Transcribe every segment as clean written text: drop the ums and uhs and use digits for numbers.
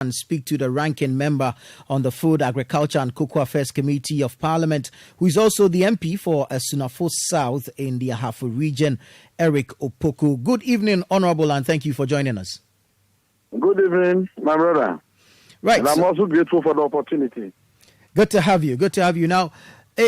and speak to the ranking member on the Food, Agriculture and Cocoa Affairs Committee of Parliament, who is also the MP for Asunafo South in the Ahafo region, Eric Opoku. Good evening, Honourable, and thank you for joining us. Good evening, my brother. Right. And I'm also grateful for the opportunity. Good to have you. Good to have you. Now,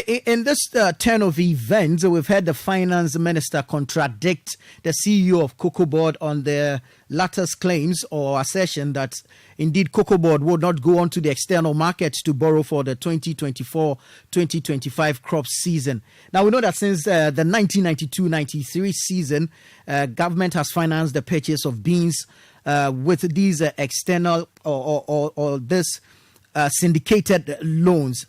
in this turn of events, we've had the finance minister contradict the CEO of COCOBOD on their latter's claims or assertion that indeed COCOBOD would not go onto the external market to borrow for the 2024-2025 crop season. Now, we know that since the 1992-93 season, government has financed the purchase of beans with these external or this syndicated loans.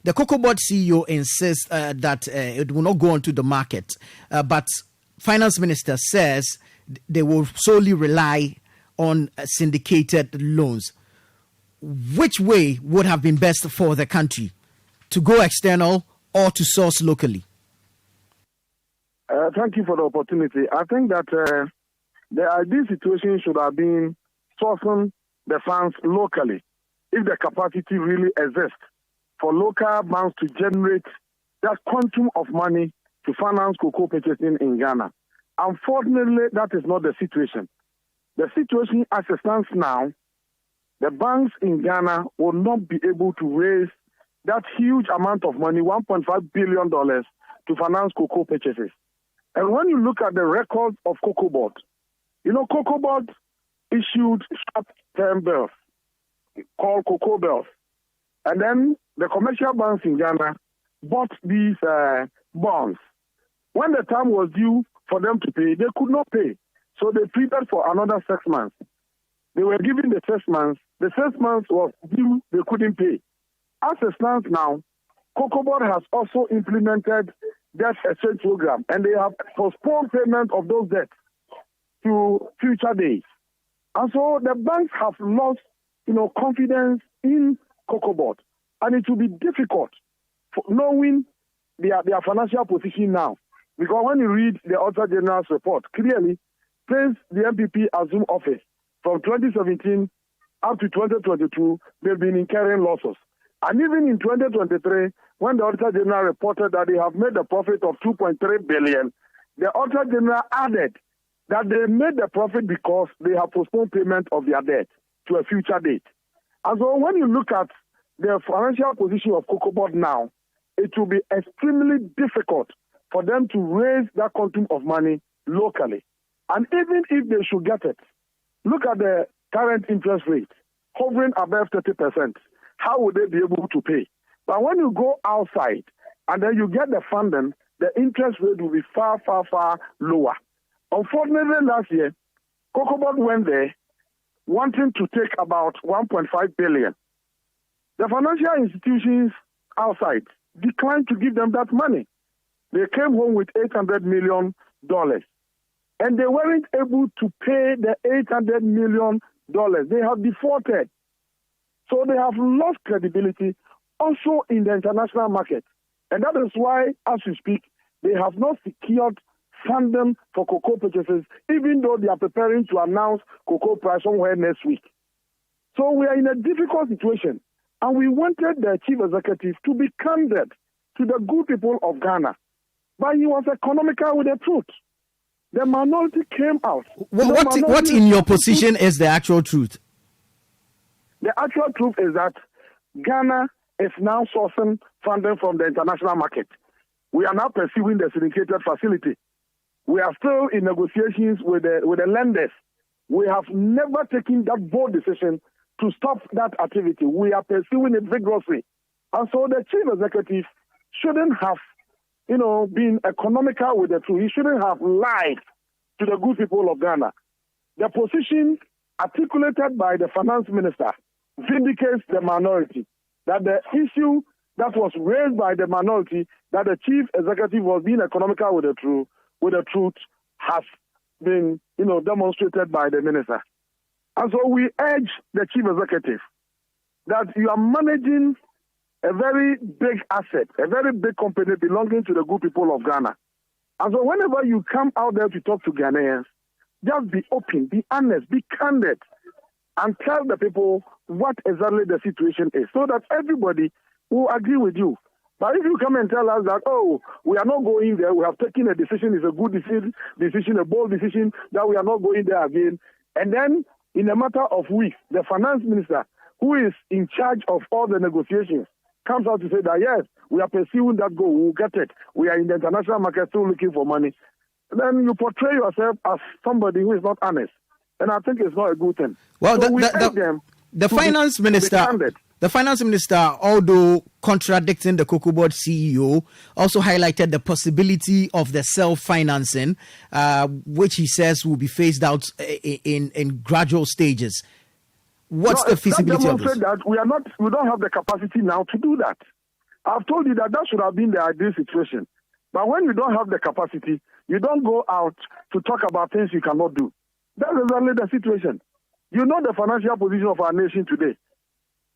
The COCOBOD CEO insists that it will not go onto the market, but finance minister says they will solely rely on syndicated loans. Which way would have been best for the country, to go external or to source locally? Thank you for the opportunity. I think that the ideal situation should have been sourcing the funds locally, if the capacity really exists for local banks to generate that quantum of money to finance cocoa purchasing in Ghana. Unfortunately, that is not the situation. The situation as it stands now, the banks in Ghana will not be able to raise that huge amount of money, $1.5 billion, to finance cocoa purchases. And when you look at the records of COCOBOD, COCOBOD issued short-term bills called cocoa bills. And then the commercial banks in Ghana bought these bonds. When the time was due for them to pay, they could not pay. So they pleaded for another 6 months. They were given the 6 months. The 6 months was due, they couldn't pay. As it stands now, COCOBOD has also implemented debt exchange program, and they have postponed payment of those debts to future days. And so the banks have lost, confidence in COCOBOD. And it will be difficult for knowing their financial position now. Because when you read the Auditor General's report, clearly, since the MPP assumed office from 2017 up to 2022, they've been incurring losses. And even in 2023, when the Auditor General reported that they have made a profit of 2.3 billion, the Auditor General added that they made the profit because they have postponed payment of their debt to a future date. And so when you look at the financial position of COCOBOD now, it will be extremely difficult for them to raise that quantum of money locally. And even if they should get it, look at the current interest rate, hovering above 30%. How would they be able to pay? But when you go outside and then you get the funding, the interest rate will be far, far, far lower. Unfortunately, last year, COCOBOD went there wanting to take about 1.5 billion. The financial institutions outside declined to give them that money. They came home with $800 million, and they weren't able to pay the $800 million. They have defaulted. So they have lost credibility also in the international market. And that is why, as we speak, they have not secured funding for cocoa purchases, even though they are preparing to announce cocoa price somewhere next week. So we are in a difficult situation. And we wanted the chief executive to be candid to the good people of Ghana. But he was economical with the truth. The minority came out. What in your position is the actual truth? The actual truth is that Ghana is now sourcing funding from the international market. We are now pursuing the syndicated facility. We are still in negotiations with the lenders. We have never taken that bold decision to stop that activity. We are pursuing it vigorously. And so the chief executive shouldn't have, been economical with the truth. He shouldn't have lied to the good people of Ghana. The position articulated by the finance minister vindicates the minority. That the issue that was raised by the minority, that the chief executive was being economical with the truth, has been, demonstrated by the minister. And so we urge the chief executive that you are managing a very big asset, a very big company belonging to the good people of Ghana. And so whenever you come out there to talk to Ghanaians, just be open, be honest, be candid. and tell the people what exactly the situation is so that everybody will agree with you. But if you come and tell us that, oh, we are not going there, we have taken a decision, it's a good decision, a bold decision, that we are not going there again, and then in a matter of weeks, the finance minister, who is in charge of all the negotiations, comes out to say that, yes, we are pursuing that goal, we'll get it. We are in the international market still looking for money. Then you portray yourself as somebody who is not honest. And I think it's not a good thing. Well, so the finance minister, although contradicting the COCOBOD CEO, also highlighted the possibility of the self-financing, which he says will be phased out in gradual stages. What's the feasibility of this? That we don't have the capacity now to do that. I've told you that should have been the ideal situation. But when you don't have the capacity, you don't go out to talk about things you cannot do. That's exactly the situation. You know the financial position of our nation today.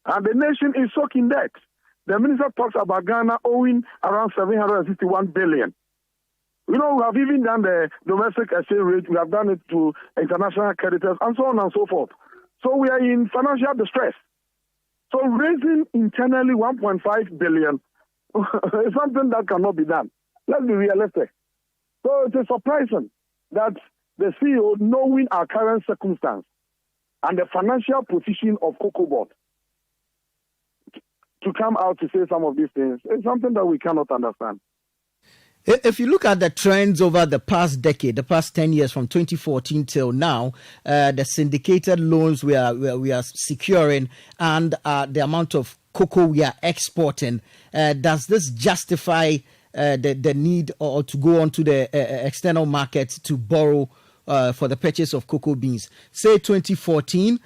And the nation is soaking debt. The minister talks about Ghana owing around 761 billion. You know, we have even done the domestic exchange rate. We have done it to international creditors and so on and so forth. So we are in financial distress. So raising internally 1.5 billion is something that cannot be done. Let's be realistic. So it is surprising that the CEO, knowing our current circumstance and the financial position of COCOBOD, to come out to say some of these things is something that we cannot understand. If you look at the trends over the past decade, the past 10 years from 2014 till now, the syndicated loans we are securing and the amount of cocoa we are exporting, does this justify the need or to go onto the external market to borrow for the purchase of cocoa beans? Say 2014,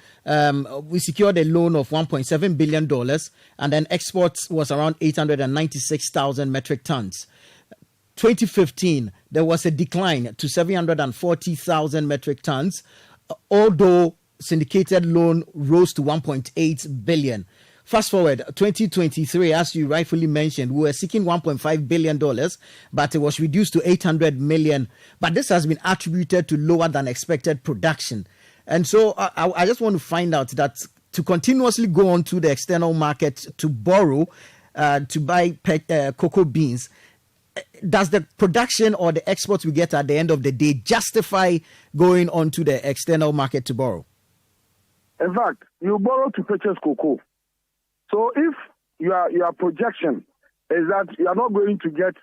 we secured a loan of $1.7 billion and then exports was around 896,000 metric tons. 2015, there was a decline to 740,000 metric tons, although syndicated loan rose to 1.8 billion. Fast forward, 2023, as you rightfully mentioned, we were seeking $1.5 billion, but it was reduced to 800 million. But this has been attributed to lower than expected production. And so I just want to find out that to continuously go on to the external market to borrow, to buy cocoa beans, does the production or the exports we get at the end of the day justify going on to the external market to borrow? In fact, you borrow to purchase cocoa. So if your projection is that you are not going to get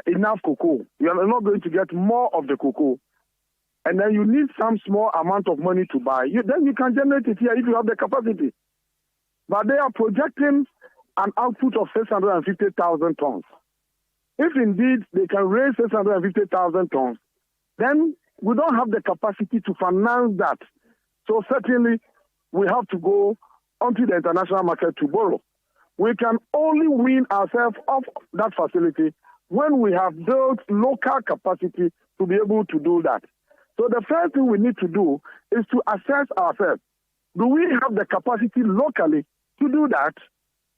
enough cocoa, you are not going to get more of the cocoa, and then you need some small amount of money to buy, then you can generate it here if you have the capacity. But they are projecting an output of 650,000 tons. If indeed they can raise 650,000 tons, then we don't have the capacity to finance that. So certainly we have to go onto the international market to borrow. We can only wean ourselves off that facility when we have built local capacity to be able to do that. So the first thing we need to do is to assess ourselves. Do we have the capacity locally to do that?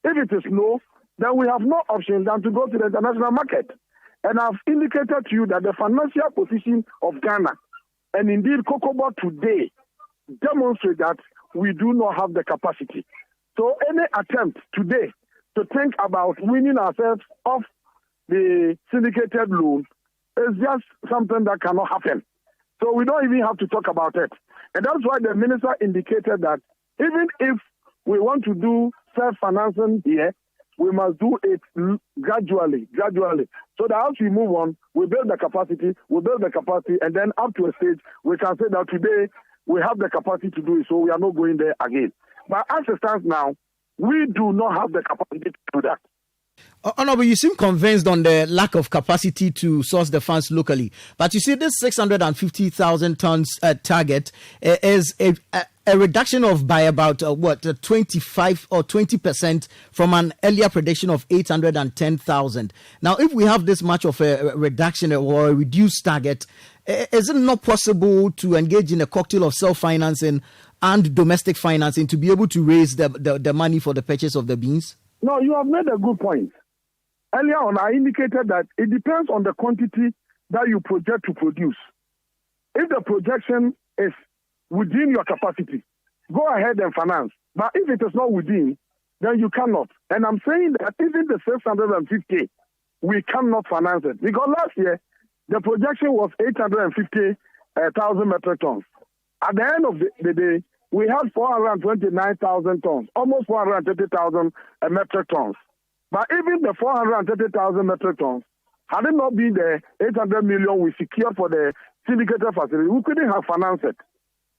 If it is no, then we have no option than to go to the international market. And I've indicated to you that the financial position of Ghana and indeed COCOBOD today demonstrate that we do not have the capacity. So any attempt today to think about weaning ourselves off the syndicated loan is just something that cannot happen. So we don't even have to talk about it. And that's why the minister indicated that even if we want to do self-financing here, we must do it gradually. So that as we move on, we build the capacity, and then up to a stage, we can say that today we have the capacity to do it, so we are not going there again. But as it stands now, we do not have the capacity to do that. Honorable, you seem convinced on the lack of capacity to source the funds locally. But you see, this 650,000 tons target is a reduction of by about 25 or 20% from an earlier prediction of 810,000. Now, if we have this much of a reduction or a reduced target, is it not possible to engage in a cocktail of self-financing and domestic financing to be able to raise the money for the purchase of the beans? No, you have made a good point. Earlier on, I indicated that it depends on the quantity that you project to produce. If the projection is within your capacity, go ahead and finance. But if it is not within, then you cannot. And I'm saying that even the 650, we cannot finance it. Because last year, the projection was 850,000 metric tons. At the end of the day, we had 429,000 tons, almost 430,000 metric tons. But even the 430,000 metric tons, had it not been the 800 million we secured for the syndicated facility, we couldn't have financed it.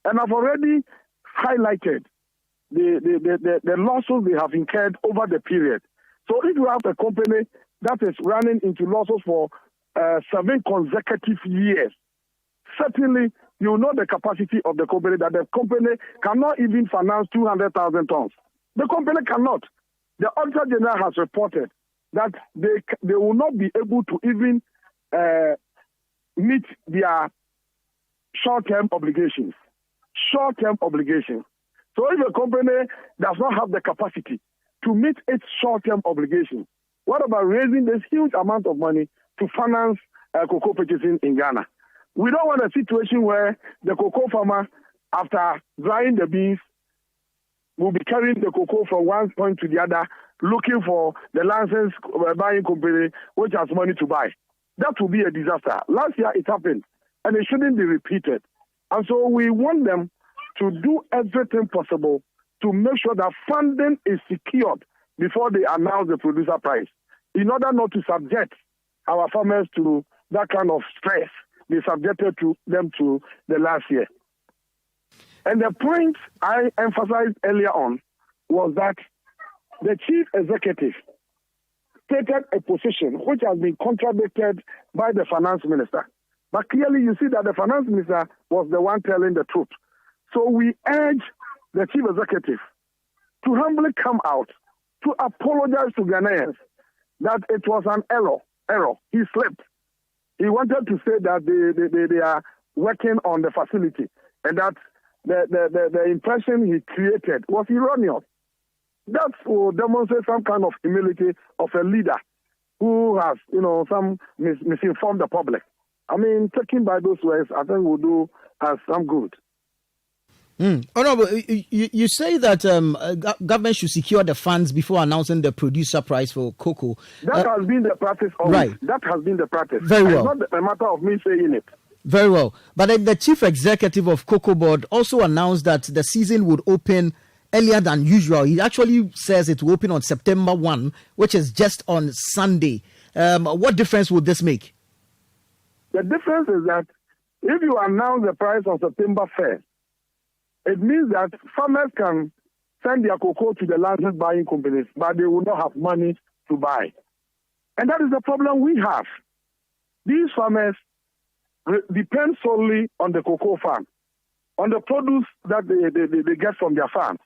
And I've already highlighted the losses they have incurred over the period. So if you have a company that is running into losses for 7 consecutive years, certainly you know the capacity of the company, that the company cannot even finance 200,000 tons. The company cannot. The Auditor General has reported that they will not be able to even meet their short-term obligations. Short-term obligations. So if a company does not have the capacity to meet its short-term obligations, what about raising this huge amount of money to finance cocoa purchasing in Ghana? We don't want a situation where the cocoa farmer, after drying the beans, will be carrying the cocoa from one point to the other, looking for the licensed buying company which has money to buy. That will be a disaster. Last year it happened, and it shouldn't be repeated. And so we want them to do everything possible to make sure that funding is secured before they announce the producer price, in order not to subject our farmers to that kind of stress they subjected to them to the last year. And the point I emphasized earlier on was that the chief executive stated a position which has been contradicted by the finance minister. But clearly you see that the finance minister was the one telling the truth. So we urge the chief executive to humbly come out to apologize to Ghanaians that it was an error. He slipped. He wanted to say that they are working on the facility, and that the impression he created was erroneous. That will demonstrate some kind of humility of a leader who has, misinformed the public. I mean, taken by those words, I think will do us some good. Oh no, but you say that government should secure the funds before announcing the producer price for cocoa. That has been the practice always. Right. That has been the practice. Very well. It's not a matter of me saying it. Very well. But the chief executive of COCOBOD also announced that the season would open earlier than usual. He actually says it will open on September 1, which is just on Sunday. What difference would this make? The difference is that if you announce the price on September 1st, it means that farmers can send their cocoa to the licensed buying companies, but they will not have money to buy. And that is the problem we have. These farmers depend solely on the cocoa farm, on the produce that they get from their farms.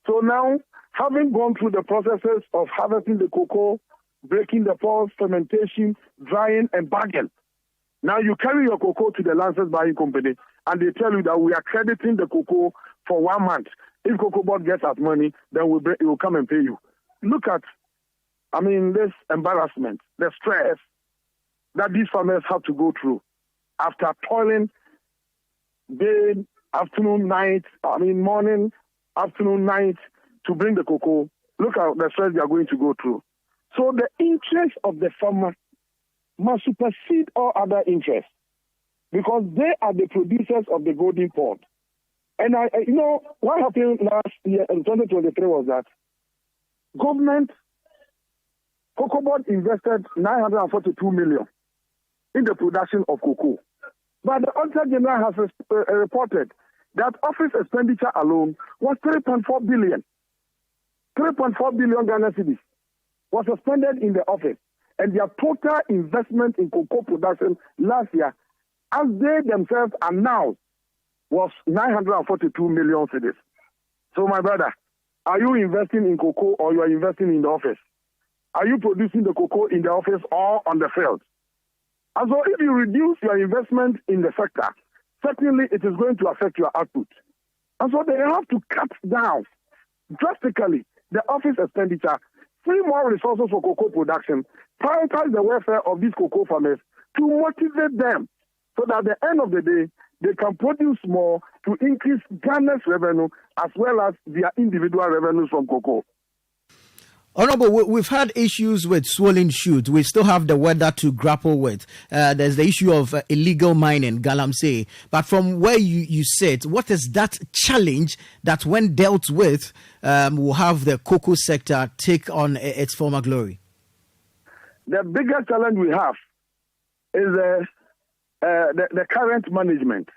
So now, having gone through the processes of harvesting the cocoa, breaking the pods, fermentation, drying, and bagging, now you carry your cocoa to the licensed buying company, and they tell you that we are crediting the cocoa for 1 month. If COCOBOD gets us money, then it will come and pay you. Look at, this embarrassment, the stress that these farmers have to go through after toiling day, afternoon, night, morning, afternoon, night to bring the cocoa. Look at the stress they are going to go through. So the interest of the farmer must supersede all other interests, because they are the producers of the golden pod. And what happened last year in 2023 was that COCOBOD invested 942 million in the production of cocoa. But the Auditor General has reported that office expenditure alone was 3.4 billion. 3.4 billion Ghana cedis was expended in the office. And their total investment in cocoa production last year, as they themselves announced, was 942 million cedis. So, my brother, are you investing in cocoa or you are investing in the office? Are you producing the cocoa in the office or on the field? And so if you reduce your investment in the sector, certainly it is going to affect your output. And so they have to cut down drastically the office expenditure, free more resources for cocoa production, prioritize the welfare of these cocoa farmers to motivate them so that at the end of the day, they can produce more to increase Ghana's revenue as well as their individual revenues from cocoa. Honorable, we've had issues with swollen shoots. We still have the weather to grapple with. There's the issue of illegal mining, Galamsey. But from where you sit, what is that challenge that, when dealt with, will have the cocoa sector take on its former glory? The biggest challenge we have is the current management.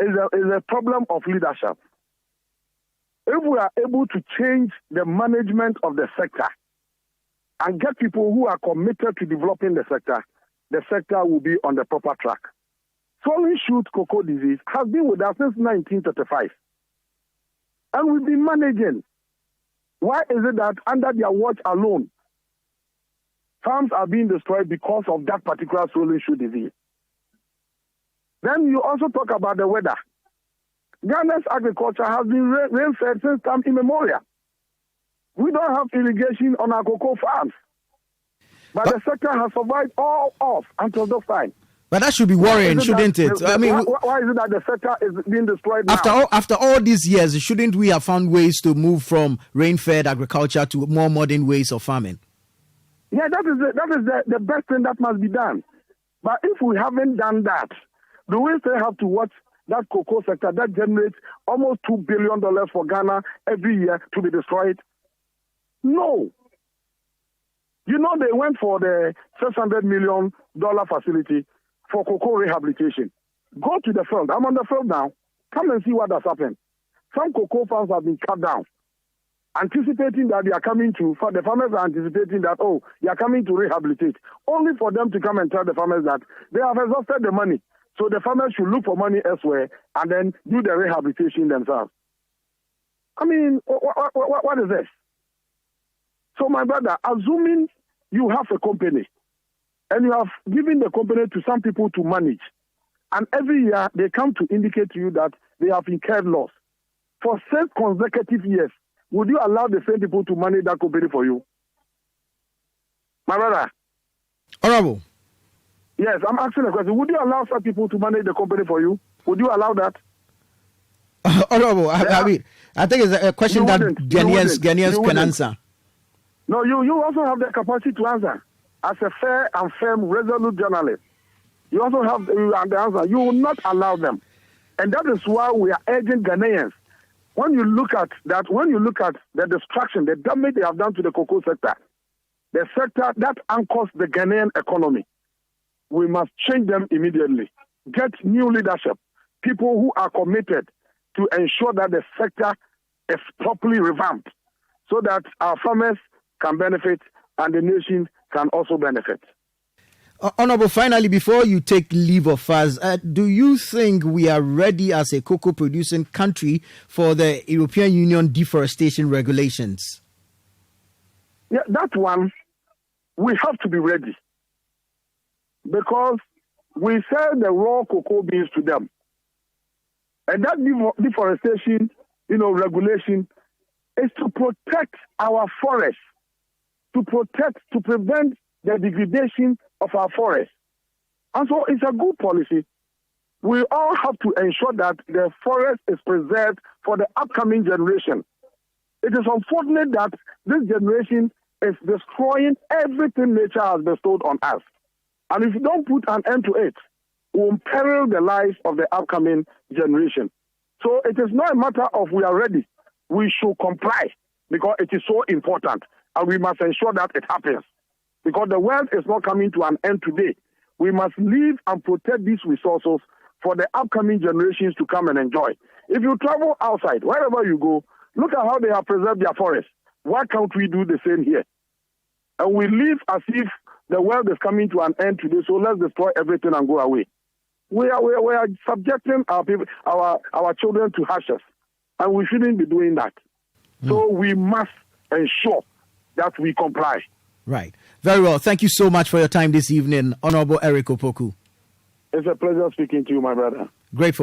Is a problem of leadership. If we are able to change the management of the sector and get people who are committed to developing the sector will be on the proper track. Swollen shoot cocoa disease has been with us since 1935. And we've been managing. Why is it that under their watch alone, farms are being destroyed because of that particular swollen shoot disease? Then you also talk about the weather. Ghana's agriculture has been rain-fed since time immemorial. We don't have irrigation on our cocoa farms. But the sector has survived all off until this time. But that should be worrying, shouldn't it? I mean, why is it that the sector is being destroyed now? After all these years, shouldn't we have found ways to move from rain-fed agriculture to more modern ways of farming? Yeah, that is the best thing that must be done. But if we haven't done that, do we still have to watch that cocoa sector that generates almost $2 billion for Ghana every year to be destroyed? No. You know, they went for the $600 million facility for cocoa rehabilitation. Go to the field. I'm on the field now. Come and see what has happened. Some cocoa farms have been cut down, anticipating that they are coming to, the farmers are anticipating that, they are coming to rehabilitate, only for them to come and tell the farmers that they have exhausted the money. So the farmers should look for money elsewhere and then do the rehabilitation themselves. I mean, what is this? So my brother, assuming you have a company and you have given the company to some people to manage, and every year they come to indicate to you that they have incurred loss for 6 consecutive years, would you allow the same people to manage that company for you? My brother. Honorable. Yes, I'm asking a question. Would you allow some people to manage the company for you? Would you allow that? Honorable, I mean, I think it's a question that Ghanaians can answer. No, you also have the capacity to answer. As a fair and firm, resolute journalist, you also have the answer. You will not allow them. And that is why we are urging Ghanaians. When you look at the destruction, the damage they have done to the cocoa sector, the sector that anchors the Ghanaian economy, we must change them immediately. Get new leadership, people who are committed to ensure that the sector is properly revamped so that our farmers can benefit and the nation can also benefit. Honorable, finally, before you take leave of us, do you think we are ready as a cocoa producing country for the European Union deforestation regulations? Yeah, that one, we have to be ready. Because we sell the raw cocoa beans to them. And that deforestation, regulation is to protect our forests, to prevent the degradation of our forests. And so it's a good policy. We all have to ensure that the forest is preserved for the upcoming generation. It is unfortunate that this generation is destroying everything nature has bestowed on us. And if you don't put an end to it, it will imperil the lives of the upcoming generation. So it is not a matter of we are ready. We should comply because it is so important. And we must ensure that it happens. Because the world is not coming to an end today. We must live and protect these resources for the upcoming generations to come and enjoy. If you travel outside, wherever you go, look at how they have preserved their forests. Why can't we do the same here? And we live as if the world is coming to an end today, so let's destroy everything and go away. We are subjecting our people, our children to harshness, and we shouldn't be doing that. So we must ensure that we comply. Right. Very well. Thank you so much for your time this evening, Honorable Eric Opoku. It's a pleasure speaking to you, my brother. Grateful.